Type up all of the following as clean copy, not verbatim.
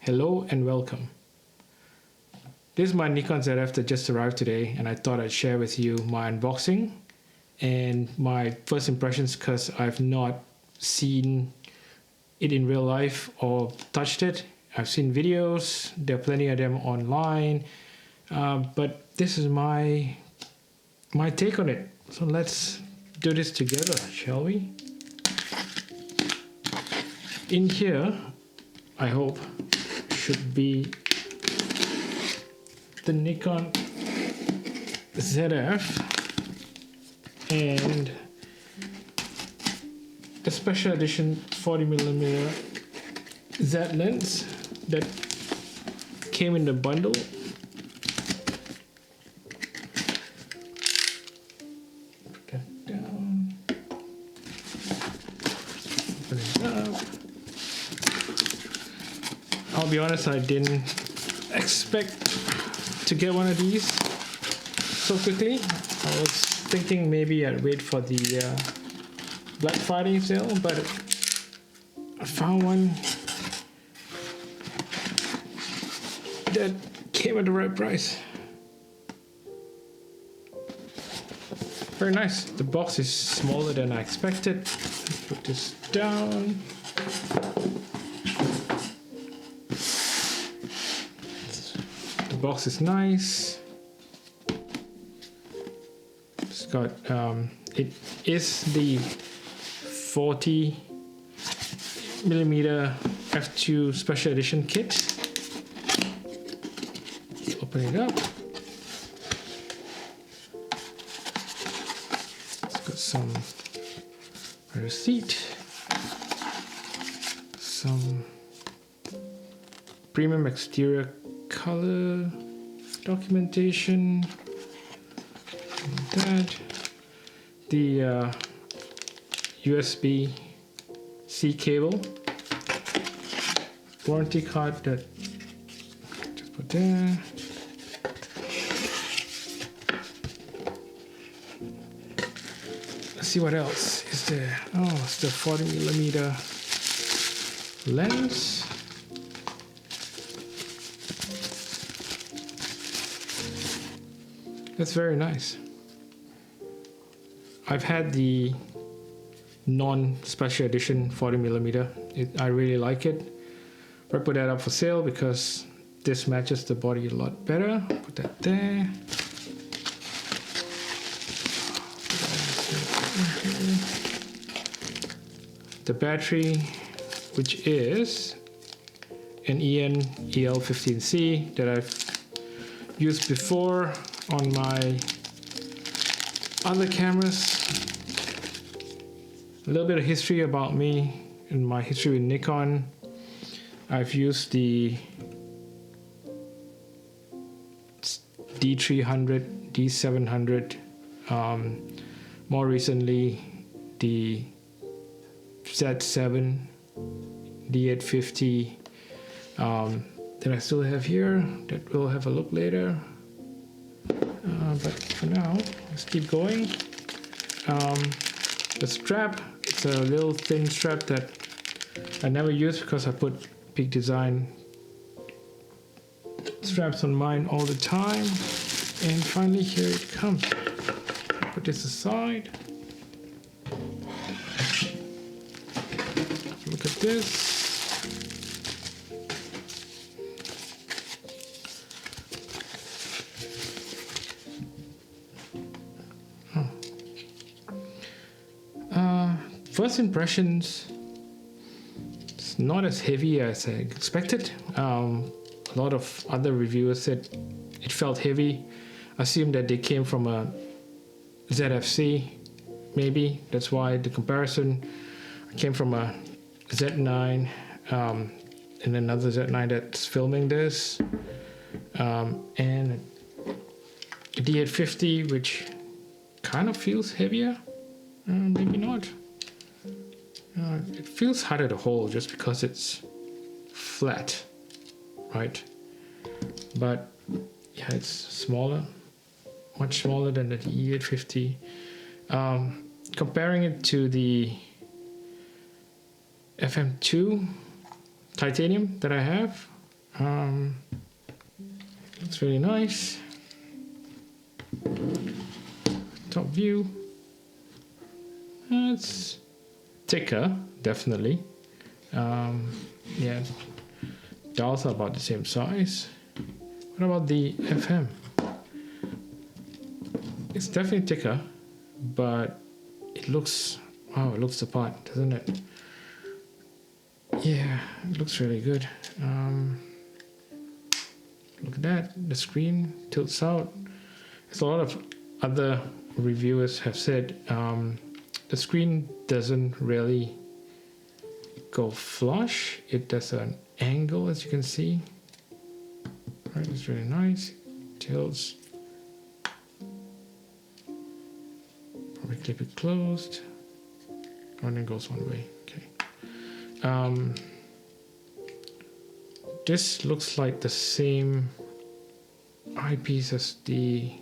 Hello and welcome. This is my Nikon Zf that just arrived today, and I thought I'd share with you my unboxing and my first impressions because I've not seen it in real life or touched it. I've seen videos, there are plenty of them online, but this is my take on it. So let's do this together, shall we? In here, I hope, should be the Nikon Zf and a special edition 40mm Z lens that came in the bundle. Put that down. Open it up. I'll be honest, I didn't expect to get one of these so quickly. I was thinking maybe I'd wait for the Black Friday sale, but I found one that came at the right price. Very nice. The box is smaller than I expected. Put this down. The box is nice. It's got it is the 40mm f2 special edition kit. Let's open it up. It's got some receipt, some premium exterior color documentation, that the USB-C cable, warranty card that just put there, let's see what else is there. Oh, it's the 40mm lens. That's very nice. I've had the non-special edition 40mm. I really like it. I put that up for sale because this matches the body a lot better. Put that there. The battery, which is an EL15C that I've used before on my other cameras. A little bit of history about me and my history with Nikon. I've used the D300, D700, more recently the Z7, D850 that I still have here that we'll have a look later. But for now, let's keep going. The strap, it's a little thin strap that I never use because I put big design straps on mine all the time. And finally, here it comes. Put this aside. Look at this. First impressions, it's not as heavy as I expected. A lot of other reviewers said it felt heavy. I assume that they came from a ZFC, maybe. That's why the comparison. I came from a Z9 and another Z9 that's filming this. And a D850, which kind of feels heavier. Maybe not. It feels harder to hold just because it's flat, right? But yeah, it's smaller, much smaller than the E850. Comparing it to the FM2 titanium that I have, Looks really nice. Top view. It's thicker, definitely. Yeah, dials are about the same size. What about the FM? It's definitely thicker, but it looks, wow, it looks the part, doesn't it? Yeah, it looks really good. Look at that, the screen tilts out. There's a lot of other reviewers have said the screen doesn't really go flush. It does an angle, as you can see. Right, it's really nice. Tilts. Probably clip it closed. Oh, and it goes one way. Okay. This looks like the same eyepiece as the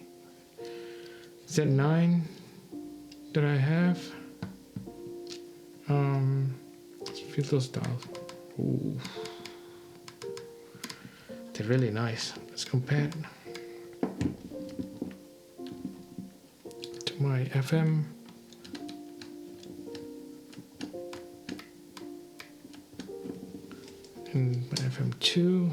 Z9 that I have. Let's feel those dials. Ooh. They're really nice. Let's compare to my FM. And my FM2.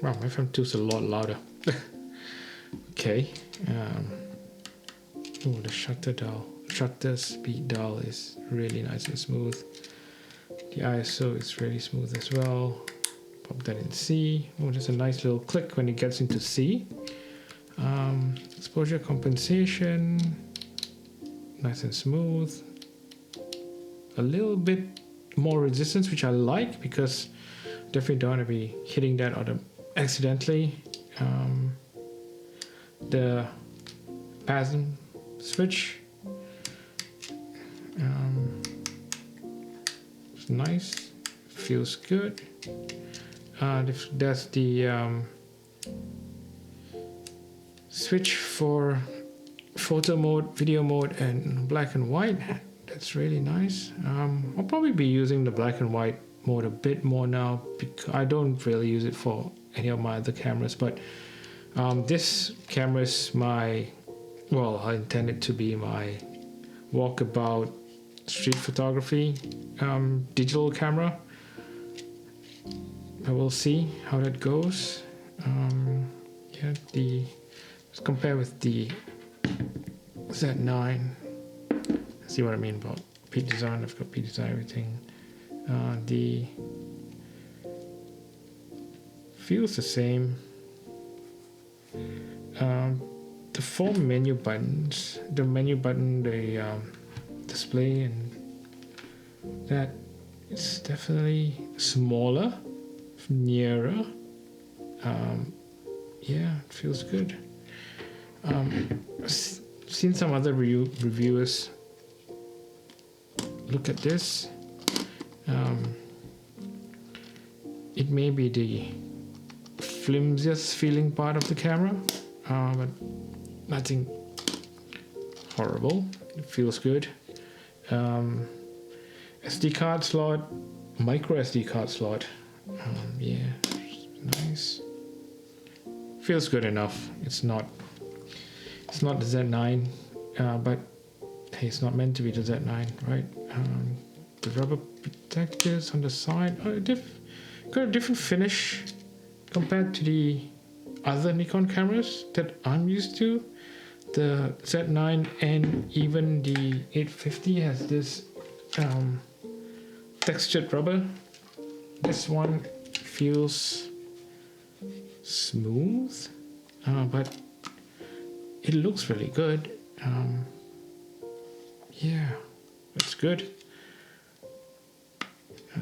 Wow, my FM2 is a lot louder. Okay. Oh, the shutter speed dial is really nice and smooth. The ISO is really smooth as well. Pop that in C. Oh, there's a nice little click when it gets into C. Exposure compensation, nice and smooth. A little bit more resistance, which I like, because definitely don't want to be hitting that accidentally. The PASM switch, it's nice, feels good. That's the switch for photo mode, video mode, and black and white. That's really nice. I'll probably be using the black and white mode a bit more now, because I don't really use it for any of my other cameras, but this camera is my, well, I intend it to be my walkabout street photography digital camera. I will see how that goes. Yeah, let's compare with the Z9. See what I mean about P design. I've got P design everything. The feels the same. The 4 menu buttons, the menu button, the display, and that it's definitely smaller, nearer. Yeah, it feels good. I've seen some other reviewers look at this. It may be the flimsiest feeling part of the camera, but nothing horrible. It feels good. SD card slot, micro SD card slot. Yeah, nice. Feels good enough. It's not the Z9, but hey, it's not meant to be the Z9, right? The rubber protectors on the side, got a different finish compared to the other Nikon cameras that I'm used to. The Z9 and even the 850 has this textured rubber. This one feels smooth, but it looks really good. Yeah, that's good.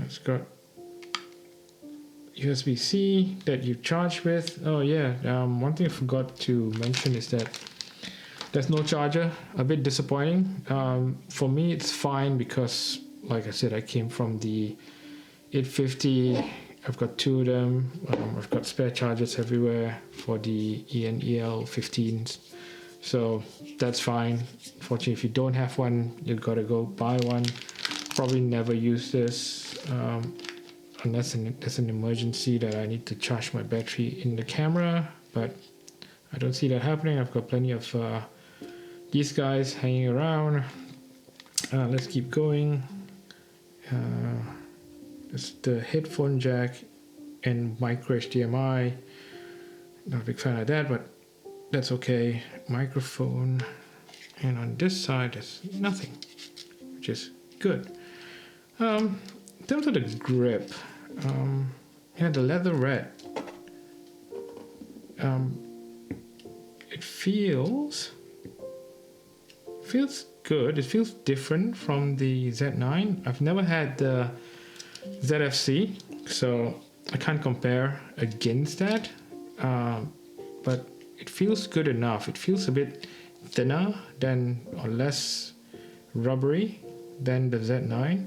It's got USB-C that you charge with. Oh yeah, one thing I forgot to mention is that there's no charger. A bit disappointing. For me, it's fine because, like I said, I came from the 850. I've got 2 of them. I've got spare chargers everywhere for the EL 15s. So that's fine. Unfortunately, if you don't have one, you've got to go buy one. probably never use this unless there's an emergency that I need to charge my battery in the camera, but I don't see that happening. I've got plenty of these guys hanging around. Let's keep going. There's the headphone jack and micro HDMI. Not a big fan of that, but that's okay. Microphone, and on this side there's nothing, which is good. In terms of the grip, the leather red, it feels good. It feels different from the Z9. I've never had the ZFC, so I can't compare against that, but it feels good enough. It feels a bit thinner than, or less rubbery than the Z9.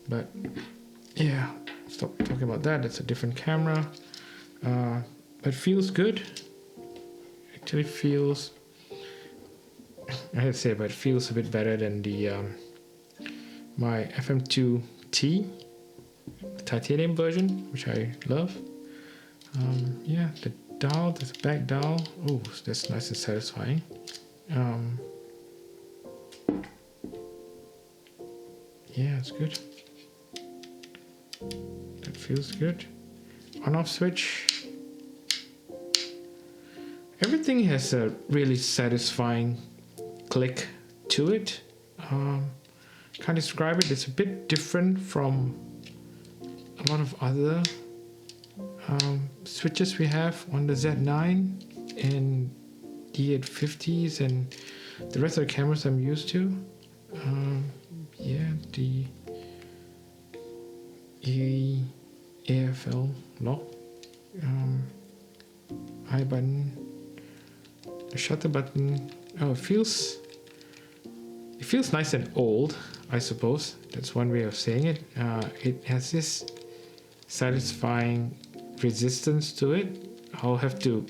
But yeah, stop talking about that. It's a different camera. It feels good. Actually feels, I have to say, but it feels a bit better than the my FM2T, the titanium version, which I love. Yeah, the dial, there's a back dial. Oh, that's nice and satisfying. Yeah, it's good. That feels good. On-off switch. Everything has a really satisfying click to it. Can't describe it. It's a bit different from a lot of other switches we have on the Z9 and D850s and the rest of the cameras I'm used to. Yeah, the AFL lock, high button, the shutter button. Oh, it feels nice and old, I suppose. That's one way of saying it. It has this satisfying resistance to it. I'll have to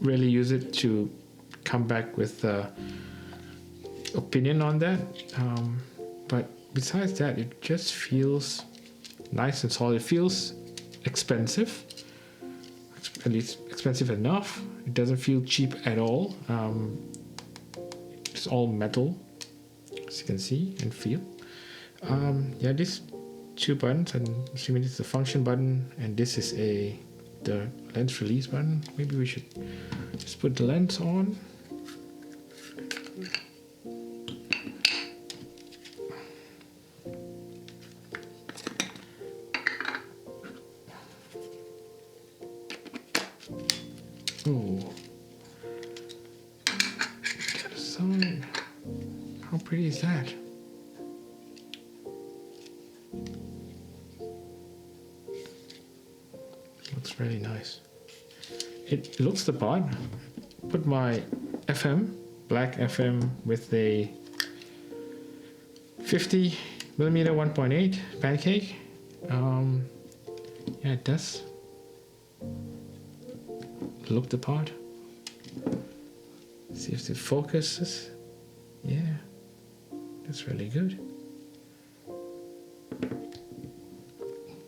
really use it to come back with opinion on that. But besides that, it just feels nice and solid. It feels expensive, at least expensive enough. It doesn't feel cheap at all. It's all metal, as you can see and feel. Yeah, these two buttons, and assuming this is the function button, and this is the lens release button. Maybe we should just put the lens on. Oh, got a sign. How pretty is that? Looks really nice. It looks the part. Put my FM, black FM with a 50mm 1.8 pancake. Yeah, it does look the part. See if it focuses. Yeah, that's really good.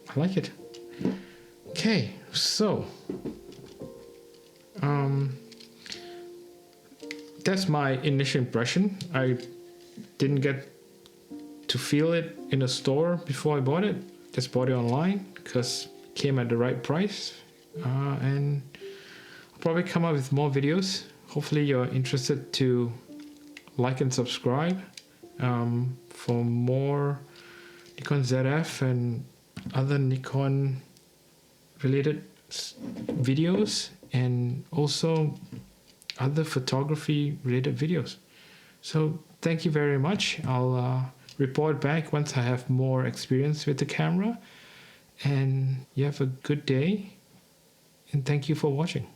I like it. Okay, so that's my initial impression. I didn't get to feel it in a store before I bought it. Just bought it online because it came at the right price. And I'll probably come up with more videos. Hopefully you're interested to like and subscribe for more Nikon Zf and other Nikon related videos, and also other photography related videos. So thank you very much. I'll report back once I have more experience with the camera, and you have a good day, and thank you for watching.